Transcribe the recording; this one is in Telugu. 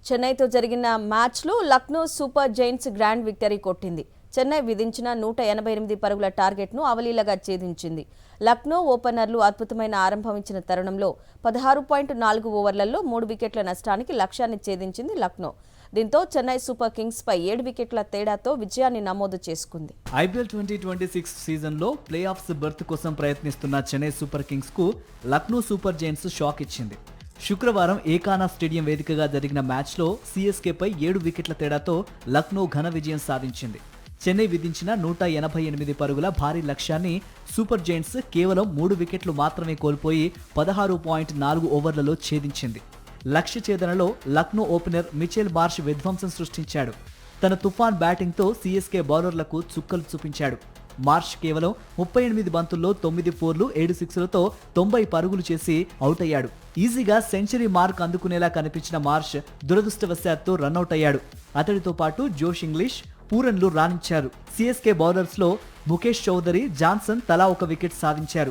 చెన్నైతో జరిగిన మ్యాచ్లో Lucknow super Giants grand victory కొట్టింది. చెన్నై విధించిన 188 పరుగుల టార్గెట్ను అవలీలగా ఛేదించింది. లక్నో ఓపెనర్లు అద్భుతమైన ఆరంభం ఇచ్చిన తరుణంలో 16.4 ఓవర్లలో 3 వికెట్ల నష్టానికి లక్ష్యాన్ని ఛేదించింది లక్నో. దీంతో చెన్నై సూపర్ కింగ్స్ పై 7 వికెట్ల తేడాతో విజయాన్ని నమోదు చేసుకుంది. ఐపీఎల్ 2026 సీజన్లో ప్లే ఆఫ్స్ బెర్త్ కోసం ప్రయత్నిస్తున్న చెన్నై సూపర్ కింగ్స్ కు లక్నో సూపర్ జైంట్స్ షాక్ ఇచ్చింది. శుక్రవారం ఏకానా స్టేడియం వేదికగా జరిగిన మ్యాచ్లో సీఎస్కేపై 7 వికెట్ల తేడాతో లక్నో ఘన విజయం సాధించింది. చెన్నై విధించిన 188 పరుగుల భారీ లక్ష్యాన్ని సూపర్ జైంట్స్ కేవలం 3 వికెట్లు మాత్రమే కోల్పోయి 16.4 ఓవర్లలో ఛేదించింది. లక్ష్య ఛేదనలో లక్నో ఓపెనర్ మిచెల్ మార్ష్ విధ్వంసం సృష్టించాడు. తన తుఫాన్ బ్యాటింగ్తో సీఎస్కే బౌలర్లకు చుక్కలు చూపించాడు. మార్ష్ కేవలం 38 బంతుల్లో 9 ఫోర్లు 7 సిక్స్లతో 90 పరుగులు చేసి అవుట్ అయ్యాడు. ఈజీగా సెంచరీ మార్క్ అందుకునేలా కనిపించిన మార్ష్ దురదృష్టవశాత్తు రన్అట్ అయ్యాడు. అతడితో పాటు జోష్ ఇంగ్లీష్, పూరన్లు రాణించారు. సీఎస్కే బౌలర్స్ లో ముఖేష్ చౌదరి, జాన్సన్ తలా ఒక వికెట్ సాధించారు.